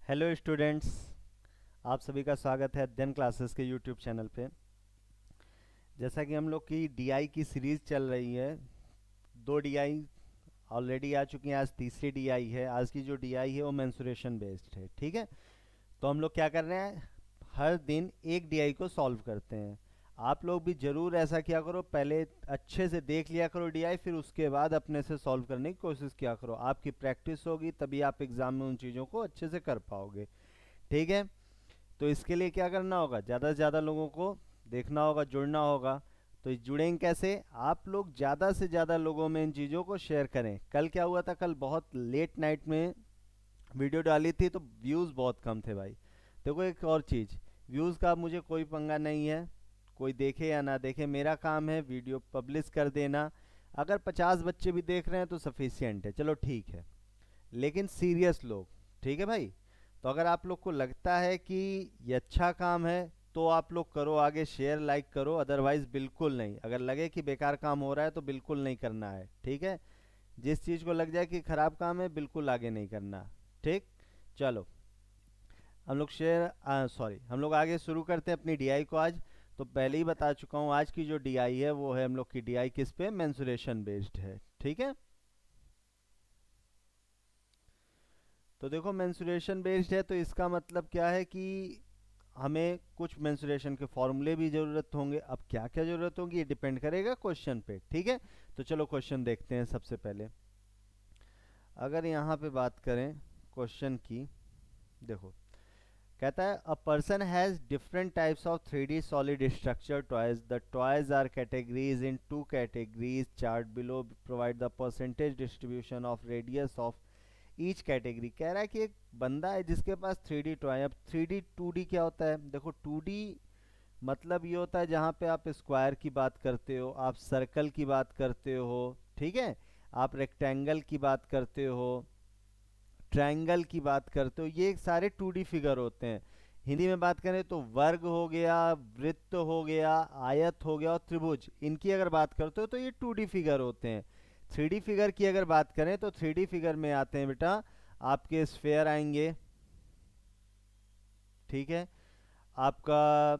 Hello students. आप सभी का स्वागत है अध्ययन क्लासेस के यूट्यूब चैनल पे। जैसा कि हम लोग की डीआई की सीरीज़ चल रही है, दो डीआई ऑलरेडी आ चुकी हैं, आज तीसरी डीआई है। आज की जो डीआई है वो मेंसुरेशन बेस्ड है, ठीक है। तो हम लोग क्या कर रहे हैं, हर दिन एक डीआई को सॉल्व करते हैं। आप लोग भी ज़रूर ऐसा किया करो, पहले अच्छे से देख लिया करो डीआई, फिर उसके बाद अपने से सॉल्व करने की कोशिश किया करो। आपकी प्रैक्टिस होगी तभी आप एग्ज़ाम में उन चीज़ों को अच्छे से कर पाओगे, ठीक है। तो इसके लिए क्या करना होगा, ज़्यादा से ज़्यादा लोगों को देखना होगा, जुड़ना होगा। तो जुड़ेंगे कैसे, आप लोग ज़्यादा से ज़्यादा लोगों में इन चीज़ों को शेयर करें। कल क्या हुआ था, कल बहुत लेट नाइट में वीडियो डाली थी तो व्यूज़ बहुत कम थे भाई। देखो एक और चीज़, व्यूज़ का मुझे कोई पंगा नहीं है, कोई देखे या ना देखे, मेरा काम है वीडियो पब्लिश कर देना। अगर 50 बच्चे भी देख रहे हैं तो सफिशियंट है, चलो ठीक है। लेकिन सीरियस लोग, ठीक है भाई। तो अगर आप लोग को लगता है कि ये अच्छा काम है तो आप लोग करो, आगे शेयर लाइक करो, अदरवाइज बिल्कुल नहीं। अगर लगे कि बेकार काम हो रहा है तो बिल्कुल नहीं करना है, ठीक है। जिस चीज़ को लग जाए कि खराब काम है बिल्कुल आगे नहीं करना, ठीक। चलो हम लोग हम लोग आगे शुरू करते हैं अपनी डीआई को आज। तो पहले ही बता चुका हूँ, आज की जो डीआई है वो है हम लोग की डीआई किस पे, मेंसुरेशन बेस्ड है, ठीक है। तो देखो मेंसुरेशन बेस्ड है तो इसका मतलब क्या है कि हमें कुछ मेंसुरेशन के फॉर्मूले भी ज़रूरत होंगे। अब क्या क्या ज़रूरत होगी ये डिपेंड करेगा क्वेश्चन पे, ठीक है। तो चलो क्वेश्चन देखते हैं सबसे पहले। अगर यहाँ पे बात करें क्वेश्चन की, देखो कहता है a person has different types of 3D solid structure toys, the toys are categories in two categories, chart below provide the percentage distribution of radius of each category. कह रहा है कि एक बंदा है जिसके पास 3D टॉय। अब 3D 2D क्या होता है, देखो 2D मतलब ये होता है जहाँ पे आप स्क्वायर की बात करते हो, आप सर्कल की बात करते हो, ठीक है, आप रेक्टेंगल की बात करते हो, ट्रायंगल की बात करते हो, ये सारे 2D फिगर होते हैं। हिंदी में बात करें तो वर्ग हो गया, वृत्त हो गया, आयत हो गया और त्रिभुज, इनकी अगर बात करते हो तो ये 2D फिगर होते हैं। 3D फिगर की अगर बात करें तो 3D फिगर में आते हैं बेटा आपके स्फेयर आएंगे, ठीक है, आपका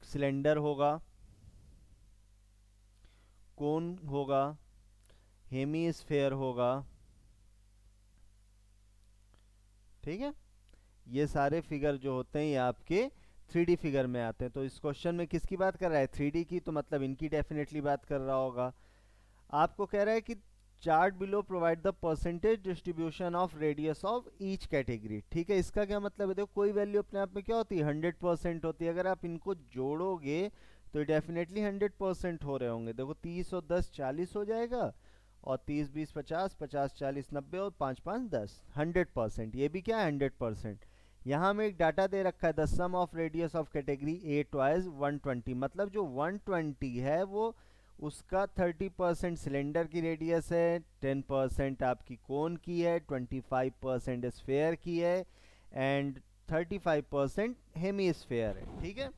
सिलेंडर होगा, कोन होगा, हेमी स्फेयर होगा, ठीक है। ये सारे फिगर जो होते हैं ये आपके 3D फिगर में आते हैं। तो इस क्वेश्चन में किसकी बात कर रहा है, 3D की, तो मतलब इनकी डेफिनेटली बात कर रहा होगा। आपको कह रहा है कि chart below provide the percentage distribution of radius of each category, ठीक है। इसका क्या मतलब है, देखो कोई वैल्यू अपने आप में क्या होती है, 100% होती है। अगर आप इनको जोड़ोगे तो डेफिनेटली 100% हो रहे होंगे। देखो 30 और 10 40 हो जाएगा, और 30 20 50, 50 40 90 और 5 5 10, 100%। ये भी क्या है, 100%। यहाँ हमें एक डाटा दे रखा है, the sum of radius of category A twice 120, मतलब जो 120 है वो उसका 30% सिलेंडर की रेडियस है, 10% आपकी कोन की है, 25% स्फेयर की है, एंड 35% हेमी स्फेयर है, ठीक है।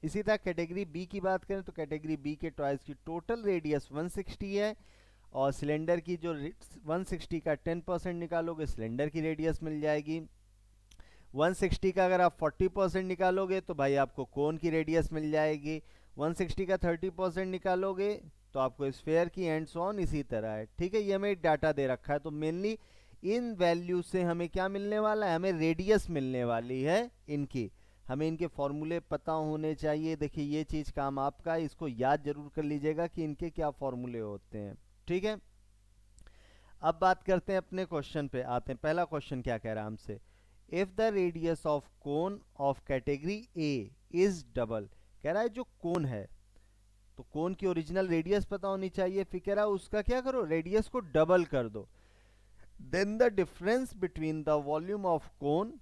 इसी तरह कैटेगरी बी की बात करें तो कैटेगरी बी के टॉयज की टोटल रेडियस 160 है, और सिलेंडर की जो 160 का 10% निकालोगे सिलेंडर की रेडियस मिल जाएगी। 160 का अगर आप 40% निकालोगे तो भाई आपको कोन की रेडियस मिल जाएगी। 160 का 30% निकालोगे तो आपको स्फेयर की, एंड सो ऑन इसी तरह है, ठीक है। ये हमें एक डाटा दे रखा है, तो मेनली इन वैल्यू से हमें क्या मिलने वाला है, हमें रेडियस मिलने वाली है इनकी। हमें इनके फॉर्मूले पता होने चाहिए। देखिए ये चीज़ काम आपका है, इसको याद जरूर कर लीजिएगा कि इनके क्या फॉर्मूले होते हैं, ठीक है। अब बात करते हैं अपने क्वेश्चन पे, आते हैं। पहला क्वेश्चन क्या कह रहा है हमसे, if the radius of cone of category A is double. कह रहा है जो कोन है, तो कोन की ओरिजिनल रेडियस पता होनी चाहिए, फिर कह रहा है उसका क्या करो, रेडियस को डबल कर दो। Then the difference between the volume of cone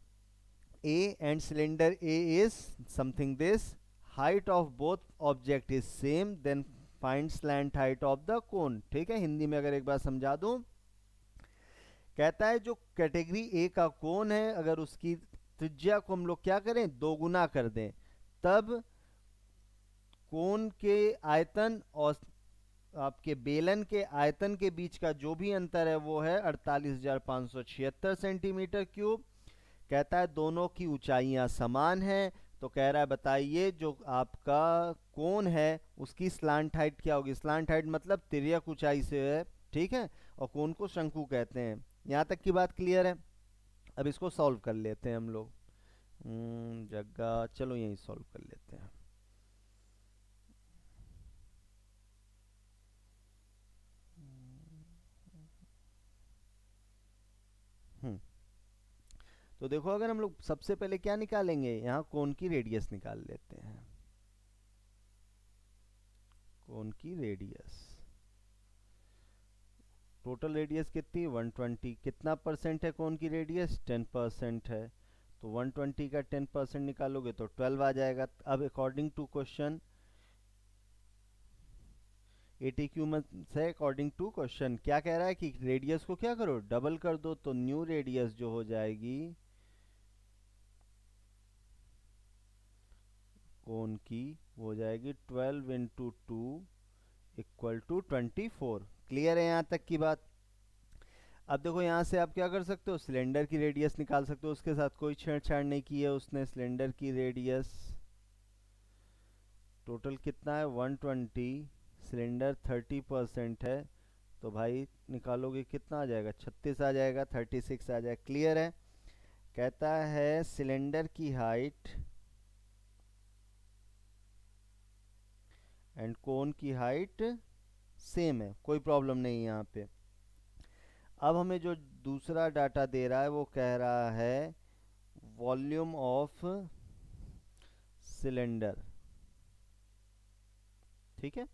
A and cylinder A is something this, height of both object is same, then find slant height of the cone, ठीक है। हिंदी में अगर एक बार समझा दूं, कहता है जो कैटेगरी ए का कोण है, अगर उसकी त्रिज्या को हम लोग क्या करें, दोगुना कर दें, तब कोण के आयतन और आपके बेलन के आयतन के बीच का जो भी अंतर है वो है 48,576 सेंटीमीटर क्यूब। कहता है दोनों की ऊंचाइयां समान हैं, तो कह रहा है बताइए जो आपका कोण है उसकी स्लांट हाइट क्या होगी। स्लांट हाइट मतलब तिर्यक ऊंचाई से है, ठीक है, और कोण को शंकु कहते हैं। यहाँ तक की बात क्लियर है। अब इसको सॉल्व कर लेते हैं हम लोग। जगह, चलो यही सॉल्व कर लेते हैं। हम्म तो देखो, अगर हम लोग सबसे पहले क्या निकालेंगे, यहाँ कोण की रेडियस निकाल लेते हैं। कोण की रेडियस, टोटल रेडियस कितनी, 120। कितना परसेंट है कोण की रेडियस, 10% है। तो 120 का 10% निकालोगे तो 12 आ जाएगा। अब अकॉर्डिंग टू क्वेश्चन, 80 क्यू में से अकॉर्डिंग टू क्वेश्चन क्या कह रहा है कि रेडियस को क्या करो, डबल कर दो। तो न्यू रेडियस जो हो जाएगी कोण की, वो हो जाएगी 12 इंटू 2 इक्वल टू 24। क्लियर है यहाँ तक की बात। अब देखो यहाँ से आप क्या कर सकते हो, सिलेंडर की रेडियस निकाल सकते हो। उसके साथ कोई छेड़छाड़ नहीं की है उसने। सिलेंडर की रेडियस टोटल कितना है, 120, सिलेंडर 30% है, तो भाई निकालोगे कितना आ जाएगा, 36 आ जाएगा, 36 आ जाएगा। क्लियर है। कहता है सिलेंडर की हाइट एंड कोन की हाइट सेम है, कोई प्रॉब्लम नहीं है यहाँ पे। अब हमें जो दूसरा डाटा दे रहा है वो कह रहा है वॉल्यूम ऑफ सिलेंडर, ठीक है,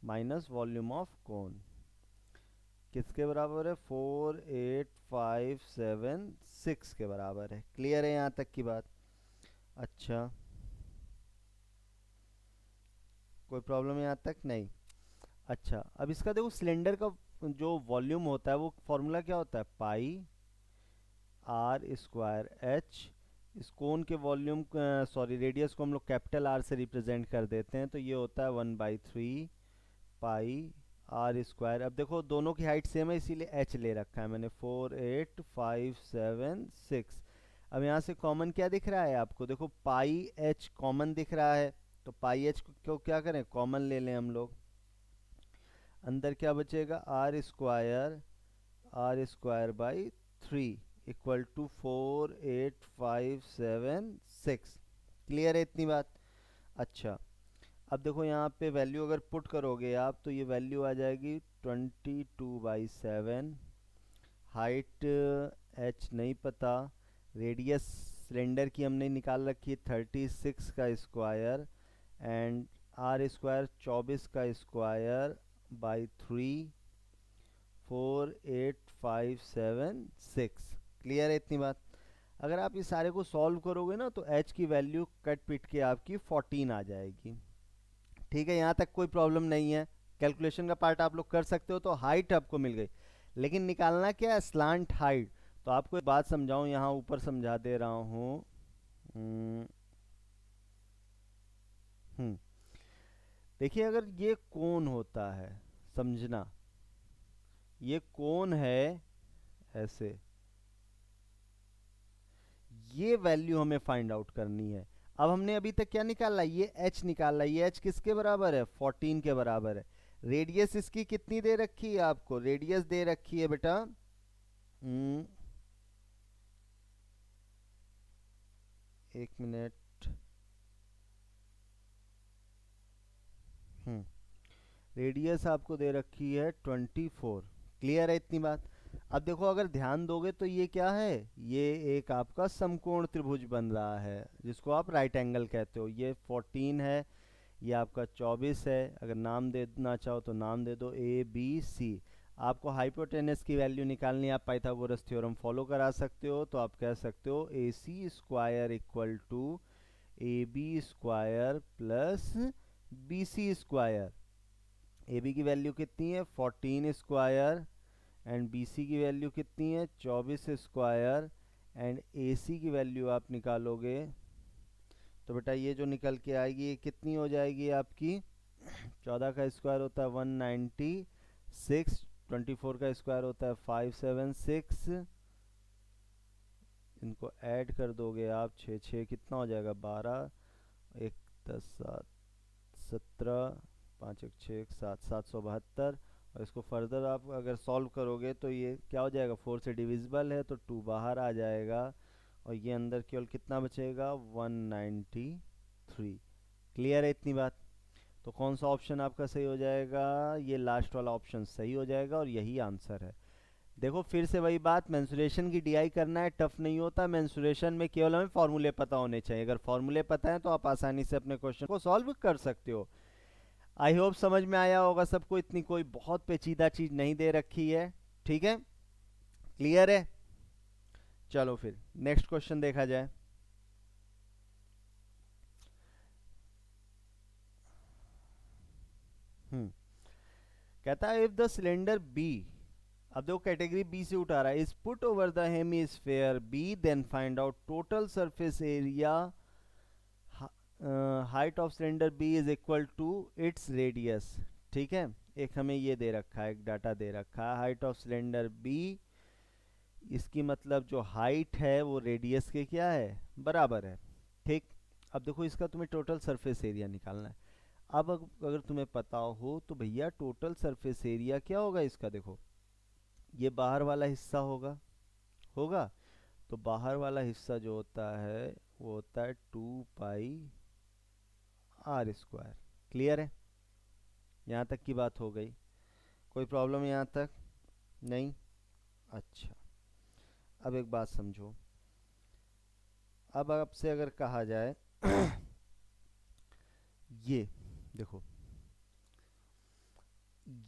माइनस वॉल्यूम ऑफ कोन, किसके बराबर है, 48576 के बराबर है। क्लियर है यहाँ तक की बात। अच्छा, कोई प्रॉब्लम यहाँ तक नहीं। अच्छा, अब इसका देखो सिलेंडर का जो वॉल्यूम होता है वो फॉर्मूला क्या होता है, पाई आर स्क्वायर एच। इस कोन के वॉल्यूम, सॉरी रेडियस को हम लोग कैपिटल आर से रिप्रेजेंट कर देते हैं, तो ये होता है 1/3 पाई आर स्क्वायर। अब देखो दोनों की हाइट सेम है इसीलिए एच ले रखा है मैंने, 48576। अब यहाँ से कॉमन क्या दिख रहा है आपको, देखो पाई एच कॉमन दिख रहा है, तो पाई एच को क्या करें, कॉमन ले लें हम लोग। अंदर क्या बचेगा, R square by 3 equal to 48576। Clear है इतनी बात। अच्छा, अब देखो यहाँ पे वैल्यू अगर पुट करोगे आप तो ये वैल्यू आ जाएगी 22/7। हाइट एच नहीं पता, रेडियस सिलेंडर की हमने निकाल रखी है 36 का स्क्वायर, एंड आर स्क्वायर 24 का स्क्वायर बाई 3, 48576। क्लियर है इतनी बात। अगर आप इस सारे को सॉल्व करोगे ना तो h की वैल्यू कट पिट के आपकी 14 आ जाएगी। ठीक है, यहाँ तक कोई प्रॉब्लम नहीं है। कैलकुलेशन का पार्ट आप लोग कर सकते हो। तो हाइट आपको मिल गई, लेकिन निकालना क्या है, स्लांट हाइट। तो आपको एक बात समझाऊं, यहाँ ऊपर समझा दे रहा हूँ। हम्म हम्म, देखिए अगर ये कोण होता है, समझना, ये कोण है ऐसे, ये वैल्यू हमें फाइंड आउट करनी है। अब हमने अभी तक क्या निकाला, ये h निकाला। ये h किसके बराबर है, 14 के बराबर है। रेडियस इसकी कितनी दे रखी है आपको, रेडियस दे रखी है बेटा, एक मिनट। हम्म रेडियस आपको दे रखी है 24। क्लियर है इतनी बात। अब देखो अगर ध्यान दोगे तो ये क्या है, ये एक आपका समकोण त्रिभुज बन रहा है जिसको आप राइट एंगल कहते हो। ये 14 है, ये आपका 24 है। अगर नाम देना चाहो तो नाम दे दो ए बी सी। आपको हाइपोटेनस की वैल्यू निकालनी है, आप पाइथागोरस थ्योरम फॉलो करा सकते हो। तो आप कह सकते हो A C square equal to A B square plus B C square. A B की वैल्यू कितनी है, 14 स्क्वायर, एंड बी सी की वैल्यू कितनी है, 24 स्क्वायर, एंड ए सी की वैल्यू आप निकालोगे तो बेटा ये जो निकल के आएगी ये कितनी हो जाएगी आपकी, 14 का स्क्वायर होता है 196, 24 का स्क्वायर होता है 576, इनको ऐड कर दोगे आप, 6 6 कितना हो जाएगा 12, 1 10 7 17, 5 1 6 1 7 772। और इसको फर्दर आप अगर सॉल्व करोगे तो ये क्या हो जाएगा, 4 से डिविजिबल है तो 2 बाहर आ जाएगा और ये अंदर केवल कितना बचेगा 193। क्लियर है इतनी बात? तो कौन सा ऑप्शन आपका सही हो जाएगा, ये लास्ट वाला ऑप्शन सही हो जाएगा और यही आंसर है। देखो फिर से वही बात, मेंसुरेशन की डीआई करना है टफ नहीं होता, मेंसुरेशन में केवल हमें फॉर्मूले पता होने चाहिए। अगर फॉर्मूले पता है तो आप आसानी से अपने क्वेश्चन को सॉल्व कर सकते हो। आई होप समझ में आया होगा सबको, इतनी कोई बहुत पेचीदा चीज नहीं दे रखी है। ठीक है, क्लियर है? चलो फिर नेक्स्ट क्वेश्चन देखा जाए। कहता है इफ द सिलेंडर बी, अब देखो कैटेगरी बी से उठा रहा है, is put over the hemisphere B then find out total surface area, height of cylinder B is equal to its radius. ठीक है, एक हमें ये दे रखा है, एक डाटा दे रखा है हाइट ऑफ सिलेंडर बी, इसकी मतलब जो हाइट है वो रेडियस के क्या है, बराबर है। ठीक, अब देखो इसका तुम्हें टोटल सरफेस एरिया निकालना है। अब अगर तुम्हें पता हो तो भैया टोटल सरफेस एरिया क्या होगा इसका, देखो ये बाहर वाला हिस्सा होगा, होगा तो बाहर वाला हिस्सा जो होता है वो होता है 2 पाई r²। क्लियर है? यहाँ तक की बात हो गई, कोई प्रॉब्लम यहाँ तक? नहीं? अच्छा, अब एक बात समझो, अब आपसे अगर कहा जाए ये देखो,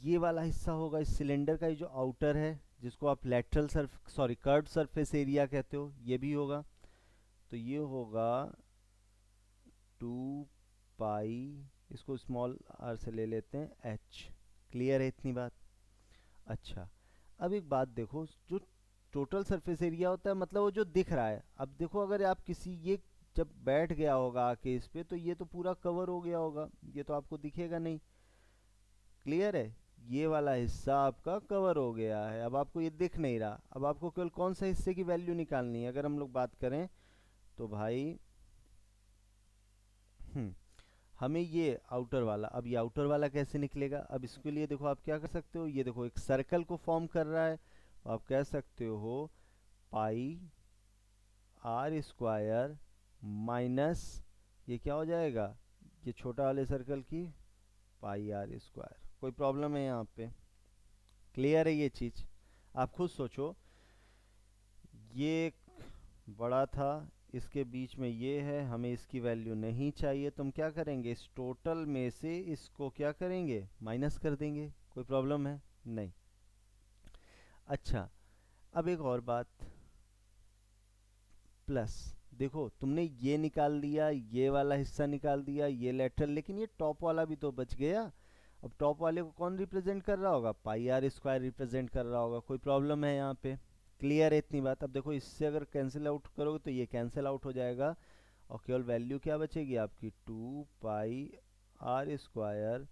ये वाला हिस्सा होगा इस सिलेंडर का, ये जो आउटर है जिसको आप लेटरल कर्व्ड सरफेस एरिया कहते हो, ये भी होगा। तो ये होगा 2 पाई, इसको स्मॉल आर से ले लेते हैं h। क्लियर है इतनी बात? अच्छा, अब एक बात देखो, जो टोटल सरफेस एरिया होता है मतलब वो जो दिख रहा है, अब देखो अगर आप किसी ये जब बैठ गया होगा आके इस पे तो ये तो पूरा कवर हो गया होगा, ये तो आपको दिखेगा नहीं। क्लियर है? ये वाला हिस्सा आपका कवर हो गया है, अब आपको ये दिख नहीं रहा। अब आपको केवल कौन सा हिस्से की वैल्यू निकालनी है, अगर हम लोग बात करें तो भाई हमें ये आउटर वाला, अब ये आउटर वाला कैसे निकलेगा, अब इसके लिए देखो आप क्या कर सकते हो, ये देखो एक सर्कल को फॉर्म कर रहा है, आप कह सकते हो पाई r² माइनस ये क्या हो जाएगा, ये छोटा वाले सर्कल की पाई r²। कोई प्रॉब्लम है यहाँ पे? क्लियर है ये चीज? आप खुद सोचो, ये एक बड़ा था, इसके बीच में ये है, हमें इसकी वैल्यू नहीं चाहिए, तो हम क्या करेंगे, इस टोटल में से इसको क्या करेंगे, माइनस कर देंगे। कोई प्रॉब्लम है? नहीं। अच्छा, अब एक और बात, प्लस देखो तुमने ये निकाल दिया, ये वाला हिस्सा निकाल दिया, ये लेटरल, लेकिन ये टॉप वाला भी तो बच गया। अब टॉप वाले को कौन रिप्रेजेंट कर रहा होगा, पाई r² रिप्रेजेंट कर रहा होगा। कोई प्रॉब्लम है यहाँ पे? क्लियर है इतनी बात? अब देखो इससे अगर कैंसिल आउट करोगे तो ये कैंसिल आउट हो जाएगा और केवल वैल्यू क्या बचेगी आपकी, 2 pi r²,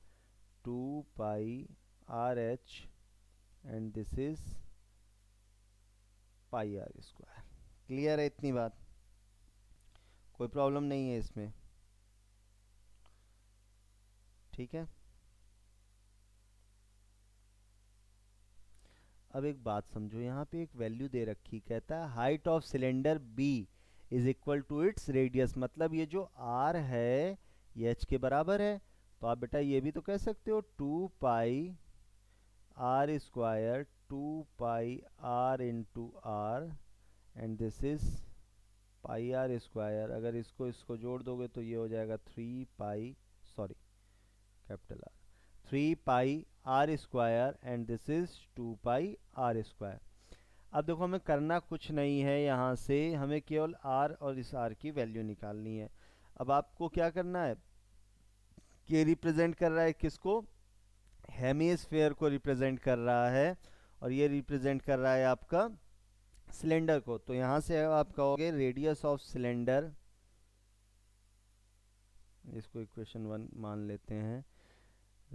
2 pi r h, and this is pi r²। Clear है इतनी बात? कोई प्रॉब्लम नहीं है इसमें? ठीक है, अब एक बात समझो, यहाँ पे एक वैल्यू दे रखी, कहता है height of cylinder B is equal to its radius, मतलब ये जो r है ये h के बराबर है। तो आप बेटा ये भी तो कह सकते हो 2 pi r², 2 pi r into r, and this is pi r²। अगर इसको इसको जोड़ दोगे तो ये हो जाएगा 3 pi, sorry capital R, 3 pi r² and this is 2 pi r²। अब देखो हमें करना कुछ नहीं है, यहाँ से हमें केवल r और इस r की वैल्यू निकालनी है। अब आपको क्या करना है, ये रिप्रेजेंट कर रहा है किसको, हेमिस्फेयर को रिप्रेजेंट कर रहा है, और ये रिप्रेजेंट कर रहा है आपका सिलेंडर को। तो यहाँ से आप कहोगे रेडियस ऑफ सिलेंडर, इसको इक्वेशन 1 मान लेते हैं,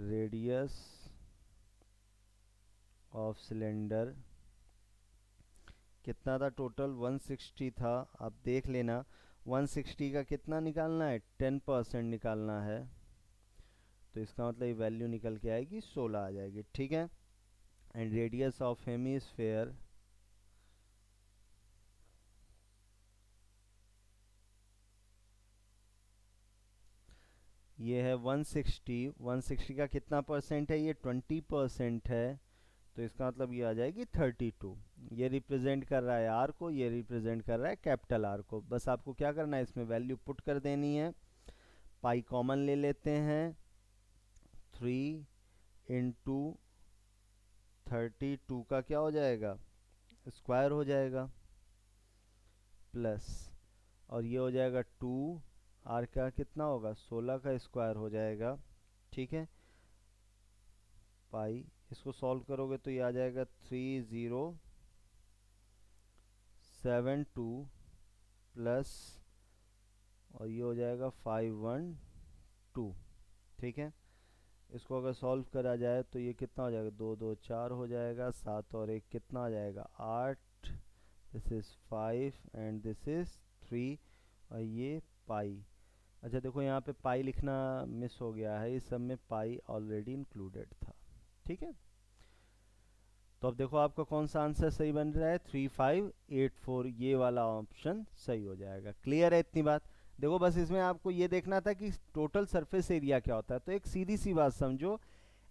रेडियस ऑफ सिलेंडर कितना था टोटल, 160 था। आप देख लेना 160 का कितना निकालना है, 10% निकालना है, तो इसका मतलब ये वैल्यू निकल के आएगी 16 आ जाएगी। ठीक है। एंड रेडियस ऑफ हेमिस्फेयर ये है 160। 160 का कितना परसेंट है, ये 20% है, तो इसका मतलब ये आ जाएगी 32। ये रिप्रेजेंट कर रहा है आर को, ये रिप्रेजेंट कर रहा है कैपिटल आर को। बस आपको क्या करना है, इसमें वैल्यू पुट कर देनी है। पाई कॉमन ले लेते हैं, 3 इंटू 32 का क्या हो जाएगा, स्क्वायर हो जाएगा, प्लस और ये हो जाएगा 2, आर का कितना होगा, 16 का स्क्वायर हो जाएगा। ठीक है। पाई इसको सॉल्व करोगे तो ये आ जाएगा 3072 प्लस और ये हो जाएगा 512। ठीक है। इसको अगर सॉल्व करा जाए तो ये कितना हो जाएगा, 2 2 4 हो जाएगा, 7 और 1 कितना आ जाएगा 8, this is 5 and this is 3 और ये पाई। अच्छा देखो यहाँ पे पाई लिखना मिस हो गया है, इस सब में पाई ऑलरेडी इंक्लूडेड था। ठीक है। तो अब देखो आपका कौन सा आंसर सही बन रहा है, 3584, ये वाला ऑप्शन सही हो जाएगा। क्लियर है इतनी बात। देखो बस इसमें आपको ये देखना था कि टोटल सरफेस एरिया क्या होता है। तो एक सीधी सी बात समझो,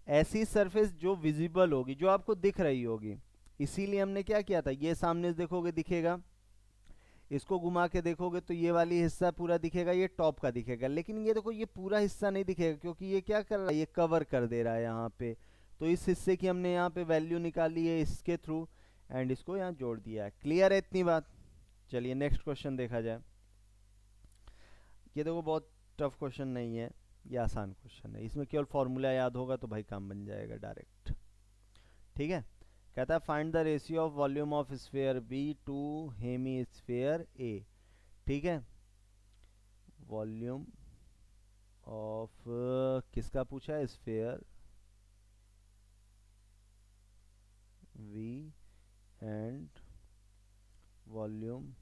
ऐसी सरफेस जो विजिबल होगी, जो आपको दिख रही होगी, इसीलिए हमने क्या किया था, ये सामने से देखोगे दिखेगा, इसको घुमा के देखोगे तो ये वाली हिस्सा पूरा दिखेगा, ये टॉप का दिखेगा, लेकिन ये देखो ये पूरा हिस्सा नहीं दिखेगा, क्योंकि ये क्या कर रहा है, ये कवर कर दे रहा है यहाँ पे। तो इस हिस्से की हमने यहाँ पे वैल्यू निकाली है इसके थ्रू, एंड इसको यहाँ जोड़ दिया है। क्लियर है इतनी बात। चलिए नेक्स्ट क्वेश्चन देखा जाए। ये देखो बहुत टफ क्वेश्चन नहीं है, ये आसान क्वेश्चन है, इसमें केवल फॉर्मूला याद होगा तो भाई काम बन जाएगा डायरेक्ट। ठीक है। कहता है find the ratio of volume of sphere B to hemisphere A. ठीक है। वॉल्यूम ऑफ किसका पूछा है, sphere V and volume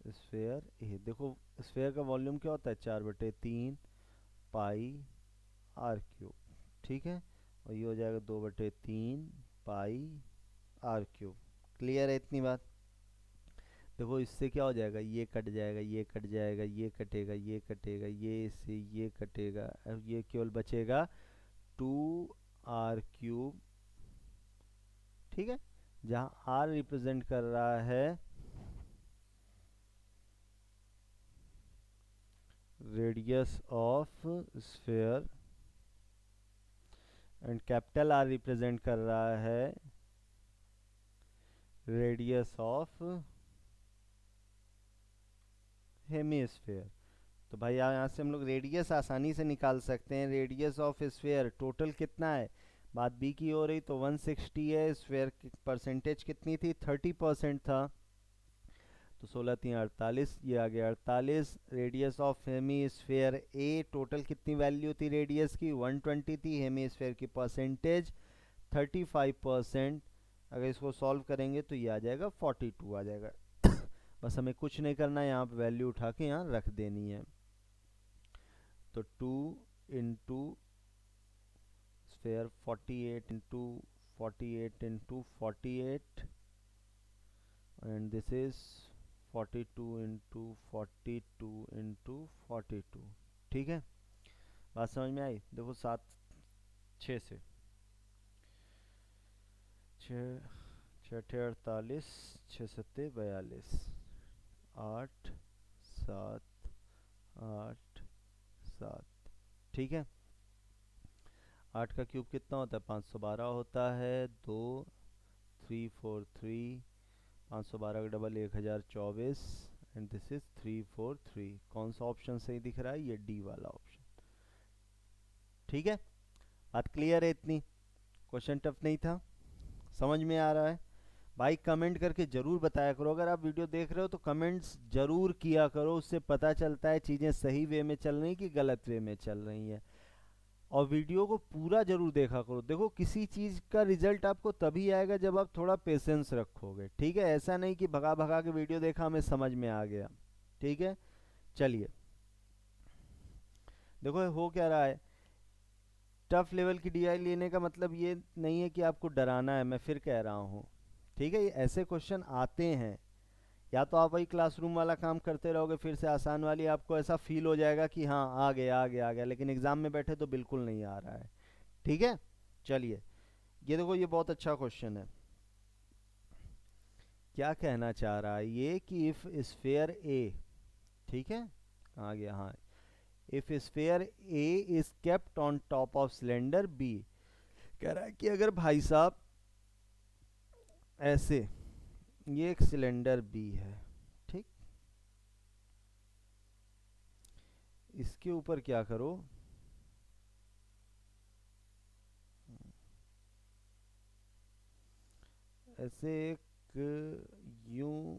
sphere A. देखो स्फीयर का वॉल्यूम क्या होता है, 4/3 पाई आर क्यूब। ठीक है। और ये हो जाएगा 2/3 पाई आर क्यूब। क्लियर है इतनी बात। देखो इससे क्या हो जाएगा, ये कट जाएगा, ये कट जाएगा, ये कटेगा, ये कटेगा, ये इससे ये कटेगा, अब ये केवल बचेगा 2r³ ठीक है, जहां r रिप्रेजेंट कर रहा है radius of sphere and capital R represent कर रहा है रेडियस ऑफ हेमिस्फीयर। तो भाई यहाँ से हम लोग रेडियस आसानी से निकाल सकते हैं। रेडियस ऑफ स्फीयर टोटल कितना है, बात बी की हो रही तो 160 है, स्फीयर की परसेंटेज कितनी थी, 30% था, तो 16 3 48, ये आ गया 48। Radius of hemisphere A total कितनी वैल्यू थी रेडियस की, 120 थी, हेमिस्फीयर की परसेंटेज 35%। अगर इसको सॉल्व करेंगे तो ये आ जाएगा 42 आ जाएगा। बस हमें कुछ नहीं करना है, यहाँ पे वैल्यू उठा के यहाँ रख देनी है। तो 2 into sphere 48 into 48 into 48 and this is 42 into 42 into 42। ठीक है, बात समझ में आई। देखो 7 6 से 6 6 48 6 7 42 8 7 8 7। ठीक है। 8 का क्यूब कितना होता है, 512 होता है, 2 3 4 3, 512 का डबल 1024 एंड दिस इज 343। कौन सा ऑप्शन सही दिख रहा है, ये डी वाला ऑप्शन। ठीक है, बात क्लियर है इतनी। क्वेश्चन टफ नहीं था, समझ में आ रहा है। भाई कमेंट करके जरूर बताया करो, अगर आप वीडियो देख रहे हो तो कमेंट्स जरूर किया करो, उससे पता चलता है चीज़ें सही वे में चल रही कि गलत वे में चल रही हैं। और वीडियो को पूरा जरूर देखा करो। देखो किसी चीज़ का रिजल्ट आपको तभी आएगा जब आप थोड़ा पेशेंस रखोगे, ठीक है। ऐसा नहीं कि भगा भगा के वीडियो देखा हमें समझ में आ गया, ठीक है। चलिए, देखो हो क्या रहा है। टफ लेवल की डीआई लेने का मतलब ये नहीं है कि आपको डराना है, मैं फिर कह रहा हूँ, ठीक है। ये ऐसे क्वेश्चन आते हैं, या तो आप वही क्लासरूम वाला काम करते रहोगे, फिर से आसान वाली आपको ऐसा फील हो जाएगा कि हाँ आ गया आ गया आ गया, लेकिन एग्जाम में बैठे तो बिल्कुल नहीं आ रहा है, ठीक है। चलिए, ये देखो ये बहुत अच्छा क्वेश्चन है। क्या कहना चाह रहा है ये कि इफ स्फेयर ए, ठीक है, कहाँ गया, हाँ, if sphere A is kept on top of cylinder B. कह रहा है कि अगर भाई साहब ऐसे, ये एक सिलेंडर बी है, ठीक, इसके ऊपर क्या करो, ऐसे एक यूं,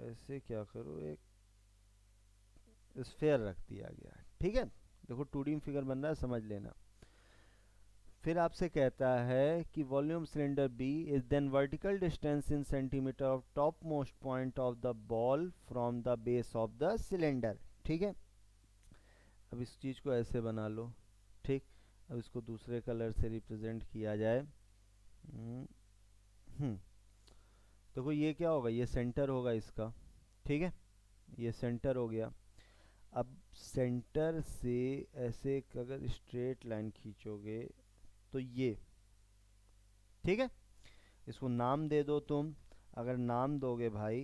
ऐसे क्या करो, एक स्फेयर रख दिया गया है, ठीक है। देखो 2D फिगर बन रहा है, समझ लेना। फिर आपसे कहता है कि volume cylinder B is then vertical distance in centimetre of top most point of the ball from the base of the cylinder, ठीक है। अब इस चीज को ऐसे बना लो, ठीक। अब इसको दूसरे कलर से रिप्रेजेंट किया जाए। हम्म, हम्म, देखो ये क्या होगा, ये सेंटर होगा इसका, ठीक है, ये सेंटर हो गया। अब सेंटर से ऐसे अगर स्ट्रेट लाइन खींचोगे तो ये, ठीक है, इसको नाम दे दो तुम। अगर नाम दोगे भाई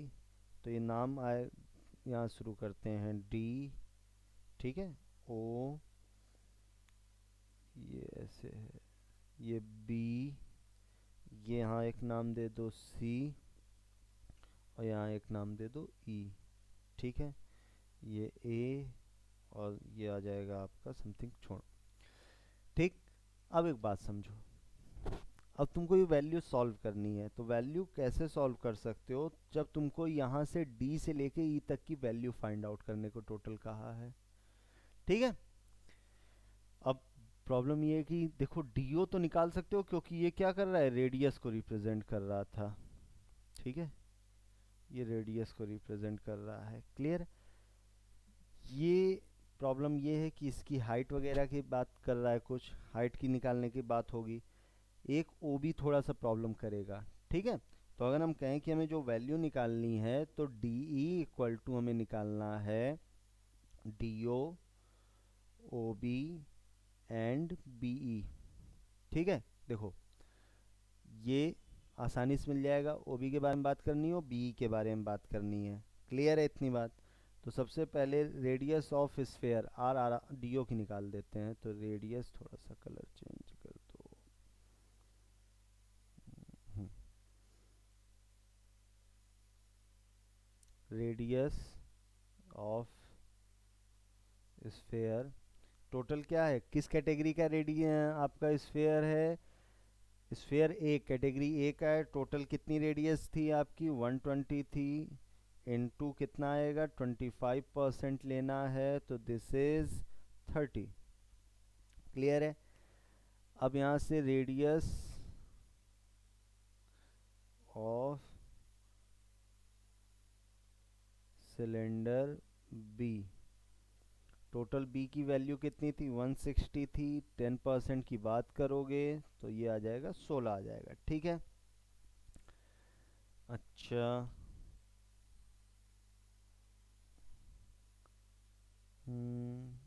तो ये नाम आए, यहाँ शुरू करते हैं डी, ठीक है, ओ, ये ऐसे है, ये बी, ये यहाँ एक नाम दे दो सी, और यहाँ एक नाम दे दो ई, ठीक है, ये ए, और ये आ जाएगा आपका समथिंग छोड़, ठीक। अब एक बात समझो, अब तुमको ये वैल्यू सॉल्व करनी है, तो वैल्यू कैसे सॉल्व कर सकते हो, जब तुमको यहाँ से डी से लेके ई तक की वैल्यू फाइंड आउट करने को टोटल कहा है, ठीक है। अब प्रॉब्लम ये है कि देखो डीओ तो निकाल सकते हो, क्योंकि ये क्या कर रहा है, रेडियस को रिप्रेजेंट कर रहा था, ठीक है, ये रेडियस को रिप्रेजेंट कर रहा है, क्लियर। ये प्रॉब्लम ये है कि इसकी हाइट वगैरह की बात कर रहा है, कुछ हाइट की निकालने की बात होगी। एक ओ भी थोड़ा सा प्रॉब्लम करेगा, ठीक है। तो अगर हम कहें कि हमें जो वैल्यू निकालनी है, तो डी ई इक्वल टू हमें निकालना है D O, O B and B E, ठीक है। देखो ये आसानी से मिल जाएगा, ओ बी के बारे में बात करनी हो, बी ई के बारे में बात करनी है, क्लियर है इतनी बात। तो सबसे पहले radius of sphere R R D O की निकाल देते हैं, तो रेडियस, थोड़ा सा कलर चेंज कर दो, रेडियस ऑफ स्फेयर, टोटल क्या है, किस कैटेगरी का रेडियस आपका स्फेयर है, स्फेयर ए, कैटेगरी ए का है। टोटल कितनी रेडियस थी आपकी, 120 थी, इनटू कितना आएगा, 25% लेना है, तो दिस इज 30, क्लियर है। अब यहाँ से radius of cylinder B, total B की वैल्यू कितनी थी, 160 थी, 10% की बात करोगे तो ये आ जाएगा 16 आ जाएगा, ठीक है। अच्छा, हम्म,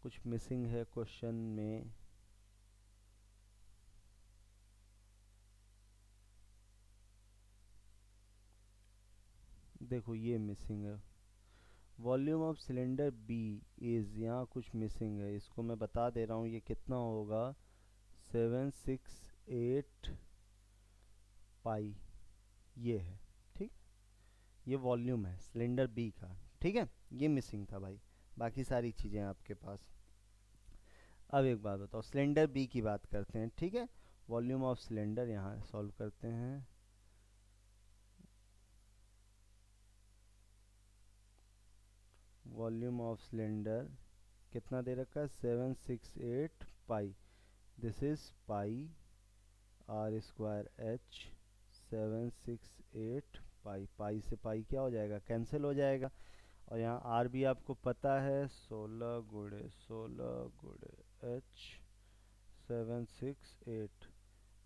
कुछ मिसिंग है क्वेश्चन में, देखो ये मिसिंग है, volume of cylinder B is, यहाँ कुछ मिसिंग है, इसको मैं बता दे रहा हूँ, ये कितना होगा, 768 पाई, ये है, ठीक। ये वॉल्यूम है सिलेंडर बी का, ठीक है। ये मिसिंग था भाई, बाकी सारी चीज़ें आपके पास। अब एक बात बताओ, सिलेंडर बी की बात करते हैं, ठीक है। वॉल्यूम ऑफ सिलेंडर यहाँ सॉल्व करते हैं, वॉल्यूम ऑफ सिलेंडर कितना दे रखा है 768 pi, this is pi R square H 768 pi, pi से पाई क्या हो जाएगा कैंसिल हो जाएगा, और यहाँ आर भी आपको पता है 16 गुणे एच 768,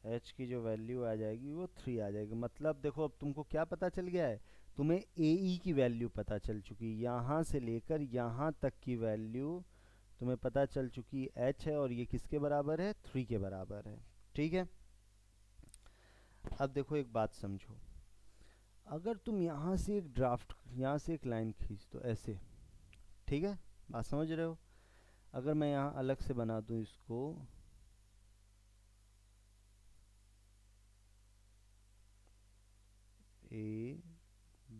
एच की जो वैल्यू आ जाएगी वो 3 आ जाएगी। मतलब देखो अब तुमको क्या पता चल गया है, तुम्हें ए ई की वैल्यू पता चल चुकी है, यहाँ से लेकर यहाँ तक की वैल्यू तुम्हें पता चल चुकी एच है, और ये किसके बराबर है 3 के बराबर है। ठीक है, अब देखो एक बात समझो, अगर तुम यहाँ से एक ड्राफ्ट, यहाँ से एक लाइन खींच दो ऐसे, ठीक है, बात समझ रहे हो, अगर मैं यहाँ अलग से बना दूँ इसको, ए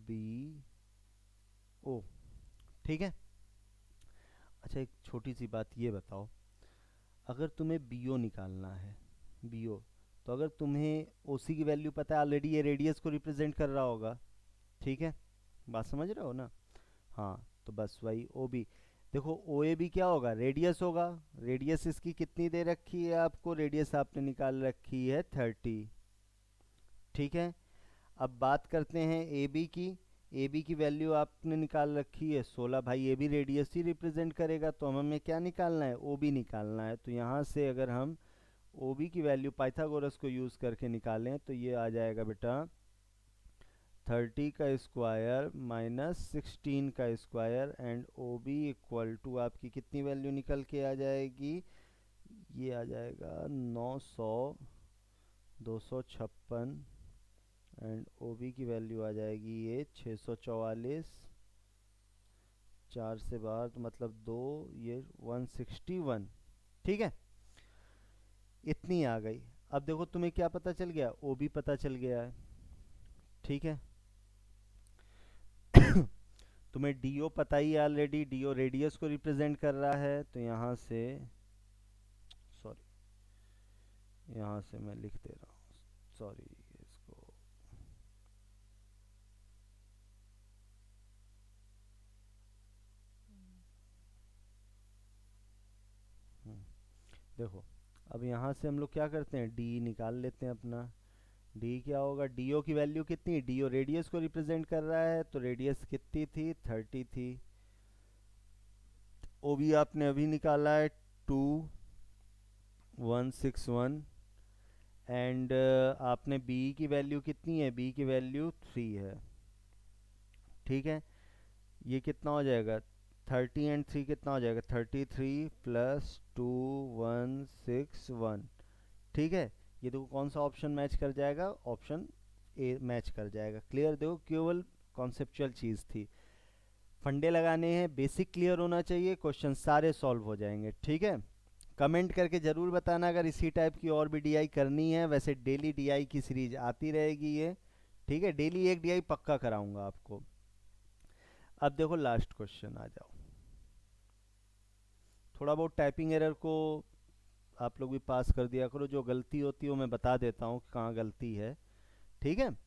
बी ओ, ठीक है। अच्छा एक छोटी सी बात ये बताओ, अगर तुम्हें बी ओ निकालना है, बी ओ, तो अगर तुम्हें ओ सी की वैल्यू पता है ऑलरेडी, ये रेडियस को रिप्रेजेंट कर रहा होगा, ठीक है, बात समझ रहे हो ना। हाँ तो बस वही ओ बी, देखो ओ ए बी क्या होगा रेडियस होगा, रेडियस इसकी कितनी दे रखी है आपको, रेडियस आपने निकाल रखी है 30, ठीक है। अब बात करते हैं ए बी की, ए बी की वैल्यू आपने निकाल रखी है 16, भाई ए बी रेडियस ही रिप्रेजेंट करेगा, तो हमें क्या निकालना है ओ बी निकालना है, तो यहाँ से अगर हम ओ बी की वैल्यू पाइथागोरस को यूज़ करके निकालें तो ये आ जाएगा बेटा 30 का स्क्वायर माइनस 16 का square and O B equal to आपकी कितनी वैल्यू निकल के आ जाएगी, ये आ जाएगा 900 256 एंड ओ बी की वैल्यू आ जाएगी ये 644, 4 से बाहर तो मतलब 2, ये 161, ठीक है, इतनी आ गई। अब देखो तुम्हें क्या पता चल गया, ओ बी पता चल गया है, ठीक है। तुम्हें डी ओ पता ही है ऑलरेडी, डी ओ रेडियस को रिप्रेजेंट कर रहा है, तो यहाँ से सॉरी, यहाँ से मैं लिख दे रहा हूँ सॉरी इसको, देखो अब यहाँ से हम लोग क्या करते हैं डी निकाल लेते हैं अपना, डी क्या होगा, डी ओ की वैल्यू कितनी, डी ओ रेडियस को रिप्रेजेंट कर रहा है, तो रेडियस कितनी थी 30 थी, ओ बी आपने अभी निकाला है 2161 एंड आपने बी की वैल्यू कितनी है, बी की वैल्यू 3 है, ठीक है। ये कितना हो जाएगा 30 एंड 3 कितना हो जाएगा 33 प्लस 2161, ठीक है। ये देखो कौन सा ऑप्शन मैच कर जाएगा, ऑप्शन ए मैच कर जाएगा। क्लियर, देखो केवल कॉन्सेप्चुअल चीज़ थी, फंडे लगाने हैं, बेसिक क्लियर होना चाहिए, क्वेश्चन सारे सॉल्व हो जाएंगे, ठीक है। कमेंट करके ज़रूर बताना अगर इसी टाइप की और भी डीआई करनी है, वैसे डेली डीआई की सीरीज आती रहेगी ये, ठीक है, डेली एक डीआई पक्का कराऊंगा आपको। अब देखो लास्ट क्वेश्चन आ जाओ, थोड़ा बहुत टाइपिंग एरर को आप लोग भी पास कर दिया करो, जो गलती होती है वो मैं बता देता हूँ कहाँ गलती है, ठीक है।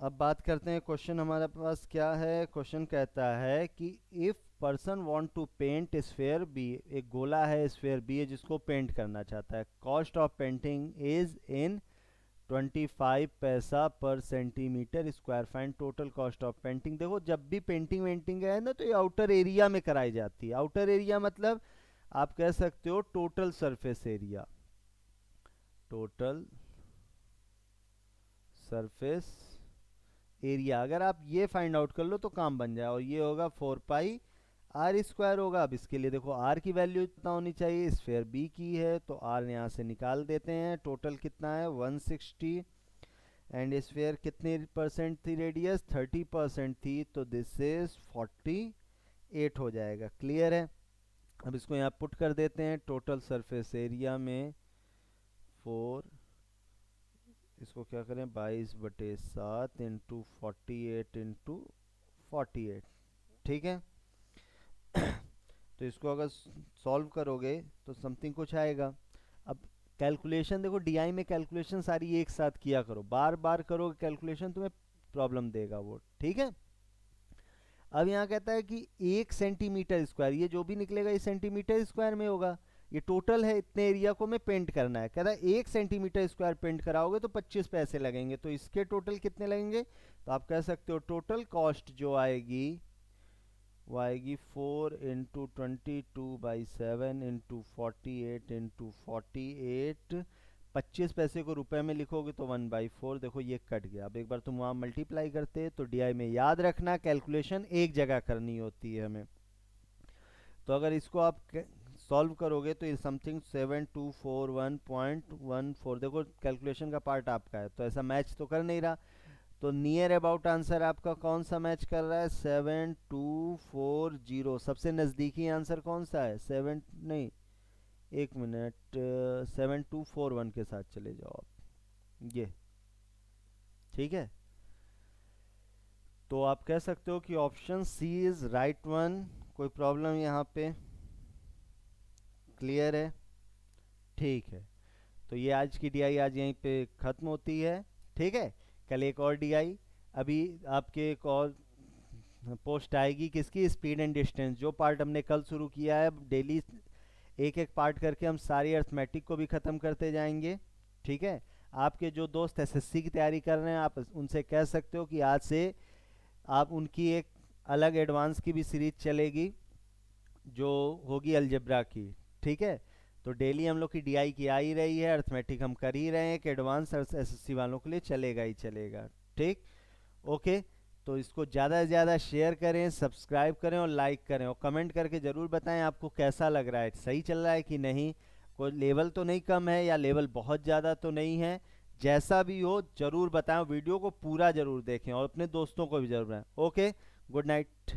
अब बात करते हैं क्वेश्चन हमारे पास क्या है, क्वेश्चन कहता है कि if person want to paint sphere B, एक गोला है स्फेयर बी है जिसको पेंट करना चाहता है, cost of painting is in 25 पैसा पर centimetre square, find total cost of painting. देखो जब भी पेंटिंग वेंटिंग है ना तो ये आउटर एरिया में कराई जाती है, आउटर एरिया मतलब आप कह सकते हो total surface area, total surface area, अगर आप ये फाइंड आउट कर लो तो काम बन जाए, और ये होगा 4 पाई आर स्क्वायर होगा। अब इसके लिए देखो आर की वैल्यू कितना होनी चाहिए, स्फेयर बी की है तो आर यहाँ से निकाल देते हैं, टोटल कितना है 160 एंड स्फेयर कितने परसेंट थी रेडियस 30% थी, तो दिस इज 48 हो जाएगा। क्लियर है, अब इसको यहाँ पुट कर देते हैं, टोटल सरफेस एरिया में 4, इसको क्या करें 22/7 इंटू 48 इंटू 48, ठीक है। तो इसको अगर सॉल्व करोगे तो समथिंग कुछ आएगा। अब कैलकुलेशन देखो डीआई में कैलकुलेशन सारी एक साथ किया करो, बार बार करोगे कैलकुलेशन तुम्हें प्रॉब्लम देगा वो, ठीक है। अब यहाँ कहता है कि 1 सेंटीमीटर स्क्वायर, ये जो भी निकलेगा ये सेंटीमीटर स्क्वायर में होगा, ये टोटल है, इतने एरिया को मैं पेंट करना है। कहता है 1 सेंटीमीटर स्क्वायर पेंट कराओगे तो 25 पैसे लगेंगे, तो इसके टोटल कितने लगेंगे? तो आप कह सकते हो टोटल कॉस्ट जो आएगी वो आएगी 4×22/7 × 48 × 25 पैसे को रुपए में लिखोगे तो 1/4, देखो ये कट गया। अब एक बार तुम वहाँ मल्टीप्लाई करते हैं तो डीआई में याद रखना कैलकुलेशन एक जगह करनी होती है हमें। तो अगर इसको आप सॉल्व करोगे तो ये समथिंग 7241.14, देखो कैलकुलेशन का पार्ट आपका है तो ऐसा मैच तो कर नहीं रहा, तो नियर अबाउट आंसर आपका कौन सा मैच कर रहा है? 7240। सबसे नज़दीकी आंसर कौन सा है? 7 नहीं, एक मिनट, 7241 के साथ चले जाओ आप, ये ठीक है। तो आप कह सकते हो कि option C is right one. कोई प्रॉब्लम यहाँ पे? क्लियर है? ठीक है, तो ये आज की डीआई आज यहीं पे ख़त्म होती है, ठीक है। कल एक और डीआई, अभी आपके एक और पोस्ट आएगी किसकी? स्पीड एंड डिस्टेंस, जो पार्ट हमने कल शुरू किया है डेली एक एक पार्ट करके हम सारी अर्थमेटिक को भी ख़त्म करते जाएंगे, ठीक है। आपके जो दोस्त एसएससी की तैयारी कर रहे हैं आप उनसे कह सकते हो कि आज से आप उनकी एक अलग एडवांस की भी सीरीज चलेगी जो होगी अलजेब्रा की, ठीक है। तो डेली हम लोग की डीआई की आ ही रही है, अर्थमेटिक हम कर ही रहे हैं, कि एडवांस एसएससी वालों के लिए चलेगा ही चलेगा, ठीक। ओके, तो इसको ज़्यादा से ज़्यादा शेयर करें, सब्सक्राइब करें और लाइक करें, और कमेंट करके ज़रूर बताएं आपको कैसा लग रहा है, सही चल रहा है कि नहीं, कोई लेवल तो नहीं कम है या लेवल बहुत ज़्यादा तो नहीं है। जैसा भी हो ज़रूर बताएं, वीडियो को पूरा ज़रूर देखें और अपने दोस्तों को भी ज़रूर बताएं। Okay, good night.